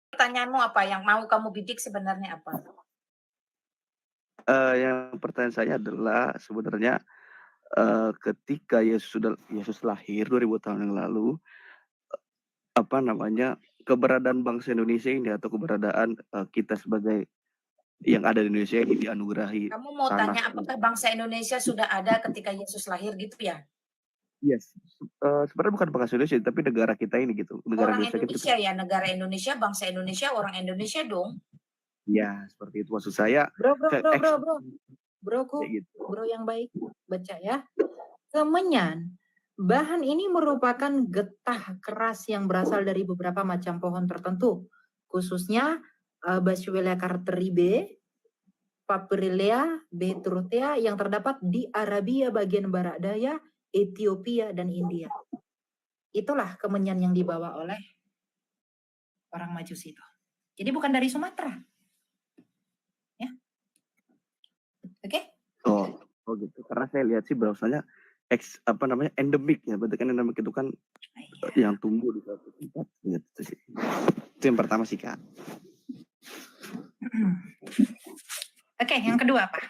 Pertanyaanmu apa? Yang mau kamu bidik sebenarnya apa? Yang pertanyaan saya adalah sebenarnya, ketika Yesus lahir 2000 tahun yang lalu, apa namanya, keberadaan bangsa Indonesia ini atau keberadaan, kita sebagai yang ada di Indonesia ini dianugerahi Kamu mau tanah tanya apakah bangsa Indonesia sudah ada ketika Yesus lahir gitu ya? yes, sebenarnya bukan bangsa Indonesia, tapi negara kita ini gitu, negara Orang Indonesia kita Indonesia ya, negara Indonesia, bangsa Indonesia, orang Indonesia dong. iya, seperti itu maksud saya, Bro, bro, bro, bro, bro. eksekusi Broku, kayak gitu. bro yang baik, baca ya. Kemenyan, bahan ini merupakan getah keras yang berasal dari beberapa macam pohon tertentu, khususnya Boswellia carteribe, Papyrellea beturothea yang terdapat di Arabia bagian barat daya, Ethiopia, dan India. Itulah kemenyan yang dibawa oleh orang Majusi itu. Jadi bukan dari Sumatera. Ya. Oke? Oh gitu, karena saya lihat sih bahwasanya endemik ya, berarti kan endemik itu kan yang tumbuh di suatu tempat gitu sih. Itu yang pertama sih, Kak. Oke, yang kedua apa?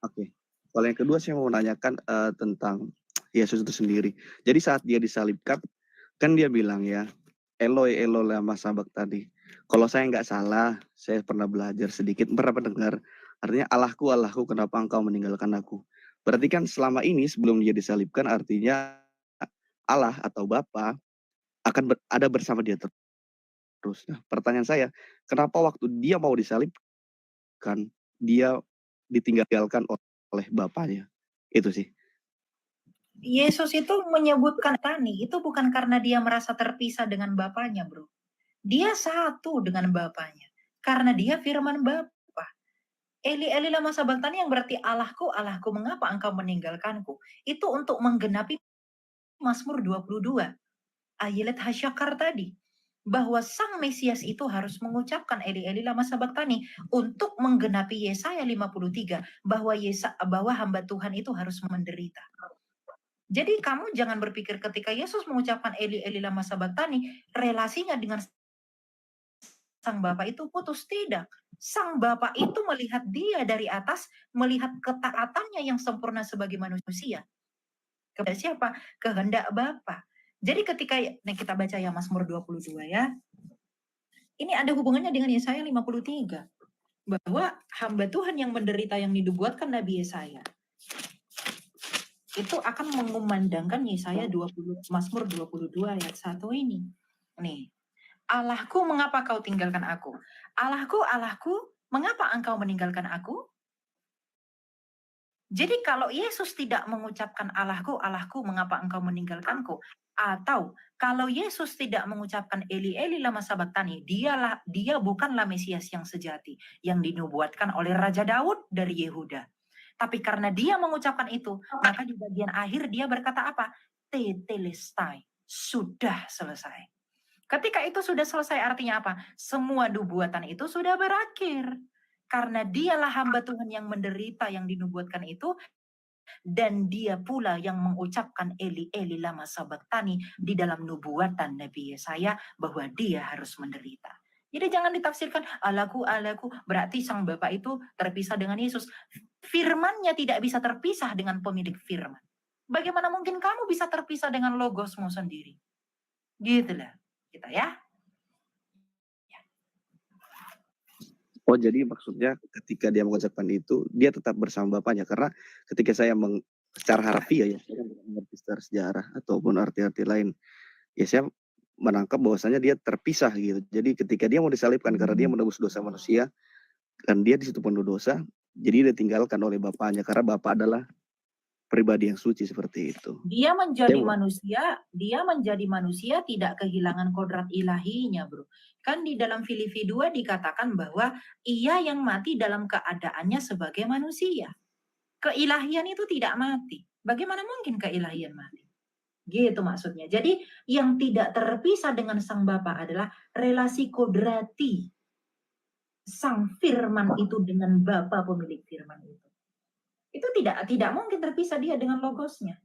Oke. Kalau yang kedua saya mau menanyakan tentang Yesus itu sendiri. Jadi saat dia disalibkan, kan dia bilang ya, Eloi Eloi lama sabachthani. Kalau saya nggak salah, saya pernah belajar sedikit, pernah mendengar, artinya Allahku, Allahku, kenapa engkau meninggalkan aku? Berarti kan selama ini sebelum dia disalibkan, artinya Allah atau Bapa akan ada bersama dia terus. Nah, pertanyaan saya, kenapa waktu dia mau disalibkan, dia ditinggalkan oleh Bapaknya? Itu sih. Yesus itu menyebutkan tani, itu bukan karena dia merasa terpisah dengan Bapaknya, bro. Dia satu dengan Bapaknya. Karena dia firman Bapa. Eli Eli lama sabachthani yang berarti Allahku, Allahku, mengapa engkau meninggalkanku? Itu untuk menggenapi Mazmur 22. Ayilet Hasyakar tadi. Bahwa sang Mesias itu harus mengucapkan Eli Eli lama sabachthani untuk menggenapi Yesaya 53 bahwa hamba Tuhan itu harus menderita. Jadi kamu jangan berpikir ketika Yesus mengucapkan Eli Eli lama sabachthani relasinya dengan sang Bapa itu putus, tidak. Sang Bapa itu melihat dia dari atas, melihat ketaatannya yang sempurna sebagai manusia. Kepada siapa? Kehendak Bapa. Jadi ketika kita baca ya Mazmur 22 ya. Ini ada hubungannya dengan Yesaya 53. Bahwa hamba Tuhan yang menderita yang dinubuatkan Nabi Yesaya itu akan mengumandangkan Yesaya 20 Mazmur 22 ayat 1 ini. Nih. Allahku, mengapa kau tinggalkan aku? Allahku, Allahku, mengapa engkau meninggalkan aku? Jadi kalau Yesus tidak mengucapkan Allahku, Allahku, mengapa engkau meninggalkanku? Atau kalau Yesus tidak mengucapkan Eli Eli lama sabachthani, dia bukanlah Mesias yang sejati yang dinubuatkan oleh Raja Daud dari Yehuda. Tapi karena dia mengucapkan itu, maka di bagian akhir dia berkata apa? Tetelestai, sudah selesai. Ketika itu sudah selesai artinya apa? Semua nubuatan itu sudah berakhir. Karena dialah hamba Tuhan yang menderita yang dinubuatkan itu. Dan dia pula yang mengucapkan Eli Eli lama sabachthani di dalam nubuatan Nabi Yesaya bahwa dia harus menderita. Jadi jangan ditafsirkan Allahku, Allahku, berarti sang Bapa itu terpisah dengan Yesus. Firmannya tidak bisa terpisah dengan pemilik firman. Bagaimana mungkin kamu bisa terpisah dengan logosmu sendiri? Gitulah kita ya. Oh jadi maksudnya ketika dia mengucapkan itu, dia tetap bersama Bapaknya. Karena ketika saya secara harfiah ya, saya mengerti secara sejarah ataupun arti-arti lain, ya saya menangkap bahwasanya dia terpisah gitu. Jadi ketika dia mau disalibkan karena dia menebus dosa manusia, dan dia di situ penuh dosa, jadi dia ditinggalkan oleh Bapaknya. Karena Bapak adalah pribadi yang suci seperti itu. Dia menjadi manusia tidak kehilangan kodrat ilahinya, bro. Kan di dalam Filipi 2 dikatakan bahwa ia yang mati dalam keadaannya sebagai manusia. Keilahian itu tidak mati. Bagaimana mungkin keilahian mati? Gitu maksudnya. Jadi yang tidak terpisah dengan sang Bapa adalah relasi kodrati sang firman itu dengan Bapa pemilik firman itu. Itu tidak mungkin terpisah dia dengan logosnya.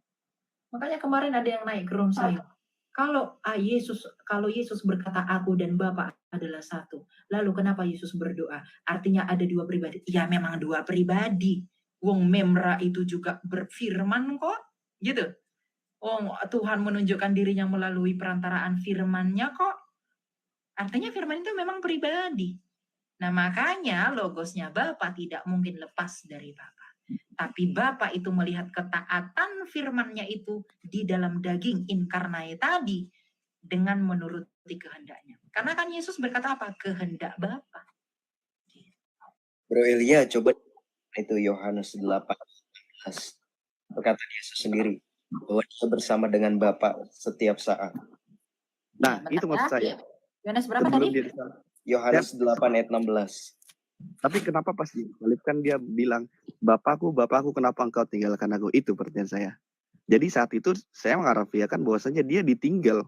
Makanya kemarin ada yang naik ke room saya. Kalau Yesus berkata aku dan Bapa adalah satu, lalu kenapa Yesus berdoa? Artinya ada dua pribadi. Ya memang dua pribadi. Wong Memra itu juga berfirman kok, gitu. Tuhan menunjukkan dirinya melalui perantaraan firman-Nya kok. Artinya firman itu memang pribadi. Nah, makanya logosnya Bapa tidak mungkin lepas dari Bapa. Tapi Bapa itu melihat ketaatan firman-Nya itu di dalam daging inkarnate tadi dengan menuruti kehendaknya. Karena kan Yesus berkata apa? Kehendak Bapa. Bro Elia, coba itu Yohanes 8. Perkataan Yesus sendiri bahwa dia bersama dengan Bapa setiap saat. Nah, Ya, itu bentar maksud ya. saya. Yohanes berapa Sebelum tadi? dia disalib. Yohanes 8 ayat 16. Tapi kenapa pas disalib kan dia bilang, Bapakku, kenapa engkau tinggalkan aku? Itu pertanyaan saya. Jadi saat itu saya mengharafiakan bahwasanya dia ditinggal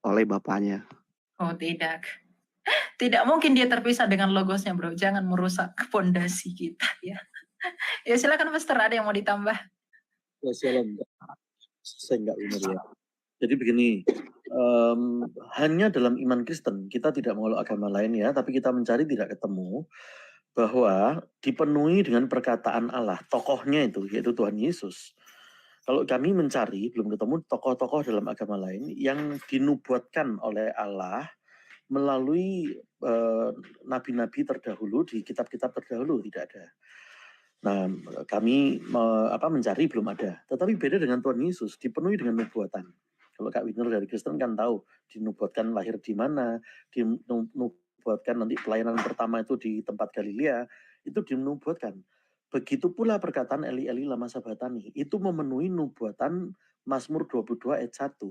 oleh bapaknya. Oh tidak. Tidak mungkin dia terpisah dengan logosnya, bro. Jangan merusak fondasi kita ya. Ya silakan Pastor, ada yang mau ditambah? Ya, shalom. Saya enggak benar ya. Jadi begini, hanya dalam iman Kristen kita tidak menolak agama lain ya, tapi kita mencari tidak ketemu bahwa dipenuhi dengan perkataan Allah, tokohnya itu yaitu Tuhan Yesus. Kalau kami mencari belum ketemu tokoh-tokoh dalam agama lain yang dinubuatkan oleh Allah melalui nabi-nabi terdahulu di kitab-kitab terdahulu, tidak ada. Nah, kami mencari belum ada. Tetapi beda dengan Tuhan Yesus, dipenuhi dengan nubuatan. Kalau Kak Winner dari Kristen kan tahu, dinubuatkan lahir di mana, dinubuatkan nanti pelayanan pertama itu di tempat Galilea, itu dinubuatkan. Begitu pula perkataan Eli Eli lama sabatani, itu memenuhi nubuatan Mazmur 22 ayat 1.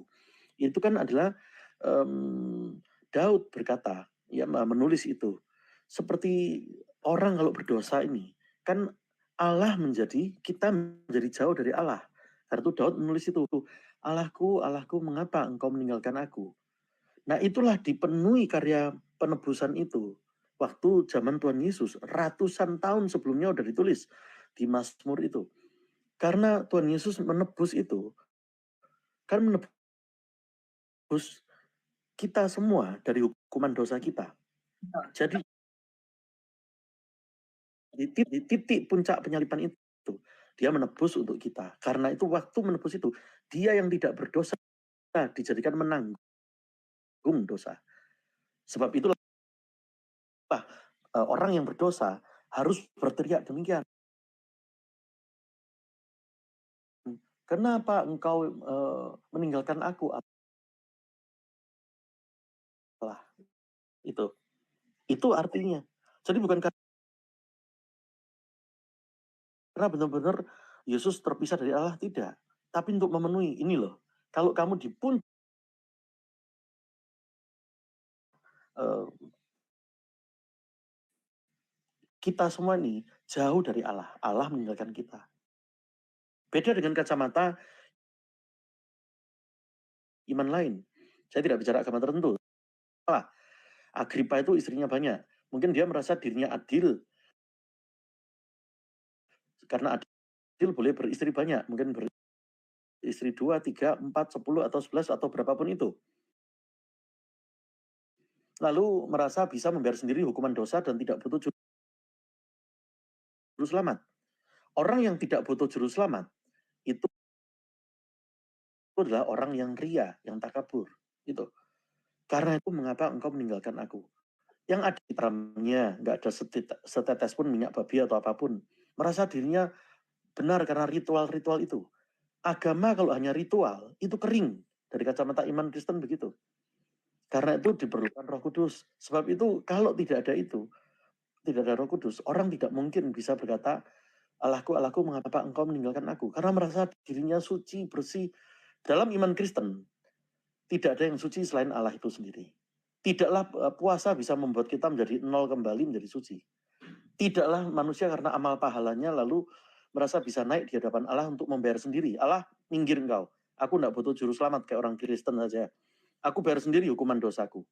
Itu kan adalah Daud berkata, ya menulis itu. Seperti orang kalau berdosa ini, kan Allah kita menjadi jauh dari Allah. Karena itu Daud menulis itu, Allahku, Allahku, mengapa engkau meninggalkan aku? Nah, itulah dipenuhi karya penebusan itu. Waktu zaman Tuhan Yesus, ratusan tahun sebelumnya sudah ditulis di Mazmur itu. Karena Tuhan Yesus menebus itu, kan menebus kita semua dari hukuman dosa kita. Jadi di titik puncak penyaliban itu, dia menebus untuk kita. Karena itu waktu menebus itu, dia yang tidak berdosa dijadikan menanggung dosa. Sebab itulah orang yang berdosa harus berteriak demikian. Kenapa engkau meninggalkan aku? Allah. Itu artinya. Jadi bukan karena benar-benar Yesus terpisah dari Allah, tidak. Tapi untuk memenuhi, ini loh. Kalau kamu di puncak kita semua ini jauh dari Allah. Allah meninggalkan kita. Beda dengan kacamata iman lain. Saya tidak bicara agama tertentu. Agripa itu istrinya banyak. Mungkin dia merasa dirinya adil. Karena adil boleh beristri banyak. Mungkin beristri 2, 3, 4, 10, atau 11, atau berapapun itu. Lalu merasa bisa membayar sendiri hukuman dosa dan tidak butuh juru selamat. Orang yang tidak butuh juru selamat, itu adalah orang yang ria, yang takabur. Itu. Karena itu mengapa engkau meninggalkan aku? Yang ada di dalamnya, nggak ada setetes pun minyak babi atau apapun. Merasa dirinya benar karena ritual-ritual itu. Agama kalau hanya ritual, itu kering. Dari kacamata iman Kristen begitu. Karena itu diperlukan Roh Kudus. Sebab itu kalau tidak ada itu, tidak ada Roh Kudus, orang tidak mungkin bisa berkata, Allahku, Allahku, mengapa engkau meninggalkan aku? Karena merasa dirinya suci, bersih. Dalam iman Kristen, tidak ada yang suci selain Allah itu sendiri. Tidaklah puasa bisa membuat kita menjadi nol kembali, menjadi suci. Tidaklah manusia karena amal pahalanya lalu merasa bisa naik di hadapan Allah untuk membayar sendiri. Allah, minggir engkau. Aku tidak butuh juru selamat kayak orang Kristen saja. Aku bayar sendiri hukuman dosaku.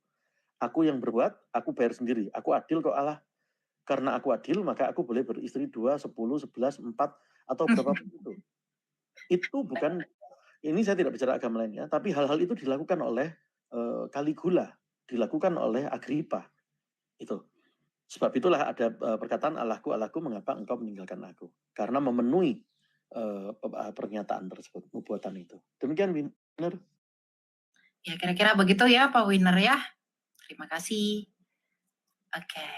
Aku yang berbuat, aku bayar sendiri. Aku adil kok Allah. Karena aku adil, maka aku boleh beristri 2, 10, 11, 4, atau berapapun itu. Itu bukan Ini saya tidak bicara agama lainnya, tapi hal-hal itu dilakukan oleh Caligula, dilakukan oleh Agripa. Itu. Sebab itulah ada perkataan Allahku, Allahku, mengapa engkau meninggalkan aku? Karena memenuhi pernyataan tersebut, nubuatan itu. Demikian, Winner. Ya, kira-kira begitu ya, Pak Winner ya. Terima kasih. Oke.